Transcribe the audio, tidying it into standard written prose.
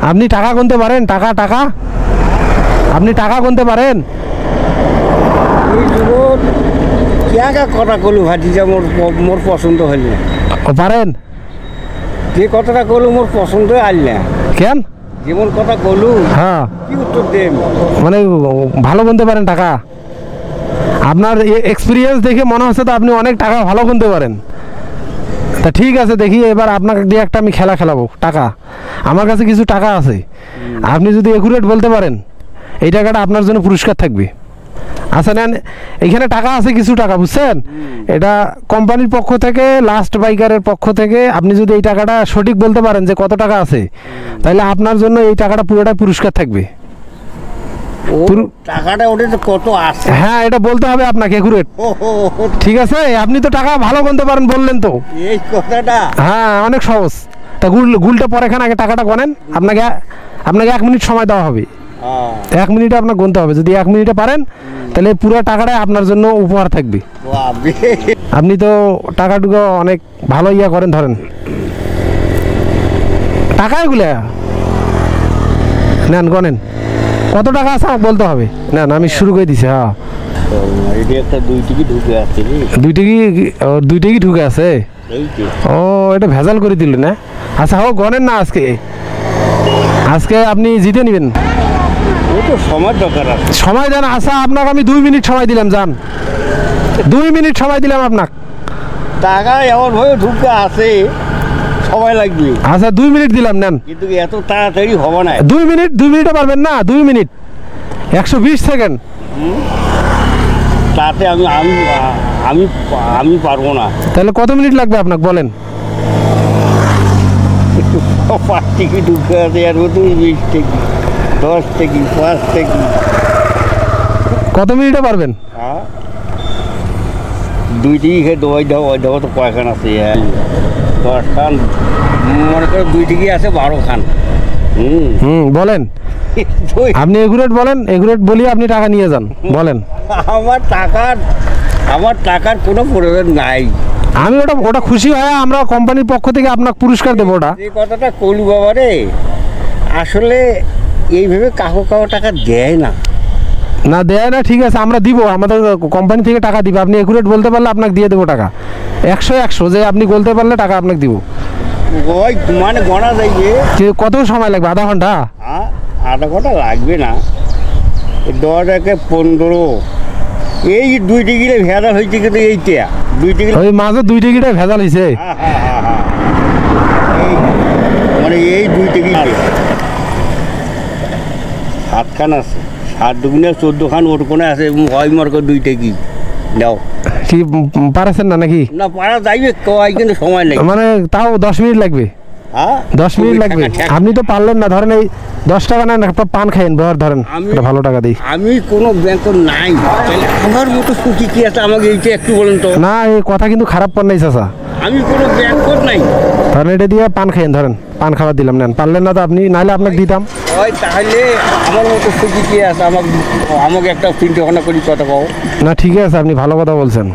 আপনি টাকা গুনতে পারেন? টাকা টাকা আপনি টাকা গুনতে পারেন? কথা কলু ভাতিজা মোর পছন্দ হইল না। পারেন? যে কথাটা কলু মোর পছন্দ আইল না। কেন? যেমন কথা কলু হ্যাঁ, কি উত্তর দেব? মানে ভালো গুনতে পারেন টাকা? আপনার এক্সপিরিয়েন্স দেখে মনে হচ্ছে তো আপনি অনেক টাকা ভালো গুনতে পারেন। তা ঠিক আছে, দেখি এবার আপনাকে দিয়ে একটা আমি খেলা খেলাবো। টাকা, আমার কাছে কিছু টাকা আছে, আপনি যদি একুরেট বলতে পারেন এই টাকাটা আপনার জন্য পুরস্কার থাকবে। আচ্ছা নেন, এখানে টাকা আছে কিছু টাকা, বুঝছেন? এটা কোম্পানির পক্ষ থেকে, লাস্ট বাইকারের পক্ষ থেকে। আপনি যদি এই টাকাটা সঠিক বলতে পারেন যে কত টাকা আছে, তাহলে আপনার জন্য এই টাকাটা পুরোটা পুরস্কার থাকবে। টাকাটা ওটা কত আছে? হ্যাঁ, এটা বলতে হবে আপনাকে একুরেট। ঠিক আছে, আপনি তো টাকা ভালো গুনতে পারেন বললেন তো। এই কথাটা হ্যাঁ, অনেক সহজ। তা গুলটা পরে খান, আগে টাকাটা গনেন। আপনাকে 1 মিনিট সময় দেওয়া হবে। 1 মিনিটে আপনাকে গুনতে হবে। যদি 1 মিনিটে পারেন তাহলে পুরো টাকাটাই আপনার জন্য উপহার থাকবে। আপনি তো টাকাটুকু অনেক ভালো ইয়া করেন, ধরেন টাকা এগুলা নেন, গনেন কত টাকা আছে আমাকে বলতে হবে। নেন, আমি শুরু করে দিছি। হ্যাঁ, একটা 2 টিকি ঢুকে আছে। 2 টিকি ঢুকে আছে। ও, এটা ভেজাল করে দিল না। আচ্ছা হোক, গনেন না। আজকে আপনি জিতে নেবেন। সময় দরকার আছে, সময় দেন। আচ্ছা, আপনাকে আমি 2 মিনিট সময় দিলাম, যান। 2 মিনিট সময় দিলাম আপনাকে। টাকা এমন ভাবে ঢুকে আছে, সময় লাগবে। আচ্ছা, 2 মিনিট দিলাম, নেন। কিন্তু এত তাড়াতাড়ি হবে না। 2 মিনিট, 2 মিনিটে পারবেন না? 2 মিনিট 120 সেকেন্ড। তাতে আমি আমি আমি আমি পারবো না। তাহলে কত মিনিট লাগবে আপনাকে বলেন? 5 টিকি ঢুকে আছে, আর 20 টিকি, 10 টিকি, 5 টিকি। কত মিনিটে পারবেন? 2 টিকি খেয়ে ওই দাও তো কয়খান আছে? 10 খান, মনে করো 2 টিকি আছে 12 খান। বলেন। আপনি এগুরেট বলেন, এগুরেট বলি আপনি টাকা নিয়ে যান, বলেন। আমার টাকার কোনো প্রয়োজন নাই। আমি ওটা খুশি হয়, আমরা কোম্পানির পক্ষ থেকে আপনাকে পুরস্কার দেবো। ওটা এই কথাটা কলু বাবা রে, আসলে এইভাবে কাকু টাকা দেয় না। না, দেয় না, ঠিক আছে, আমরা দিব। আমাদের কোম্পানি থেকে টাকা দিব। আপনি একুরেট বলতে পারলে আপনাকে দিয়ে দেবো টাকা। 100 যে আপনি বলতে পারলে টাকা আপনাকে দিব। ওই মানে গণা যাইবে। কত সময় লাগবে? আধা ঘন্টা? আধা ঘন্টা লাগবে না। 10 একে 15। এই 2 টিকিটে ভেজাল হয়েছে, কিন্তু এইটা 2 টিকিট, ওই মাঝে 2 টিকিটে ভেজাল হয়েছে। মানে এই 2 টিকিট 7 খান আছে, 7 দুগুণে 14 খান। ওর কোনে আছে হয় মর্ক 2 টিকিট দাও। কি পারেছেন না নাকি? না, পারা যাইবে কয়, কিন্তু সময় নেই। মানে তাও 10 মিনিট লাগবে। 10 মিনিট লাগবে। আপনি তো পারলেন না। ধরেন এই 10 টাকা নেন, পান খাইন, ধরেন ভালো টাকা দিই। আমি কোনো ব্যাংক নাই, আমার মতো সুখী কি আছে আমাকে এইটা একটু বলেন তো। না, এই কথা কিন্তু খারাপ পর নাই চাচা। আমি কোনো ব্যাংক নাই। ধরেন এটা দিয়ে পান খাইন, ধরেন পান খাবার দিলাম, নেন। পারলেন না তো আপনি, নাহলে আপনাকে দিতাম। ওই তাহলে আমার মতো সুখী কি আছে আমাকে একটা চিন্তা ভাবনা করি কথা কও। না, ঠিক আছে, আপনি ভালো কথা বলছেন।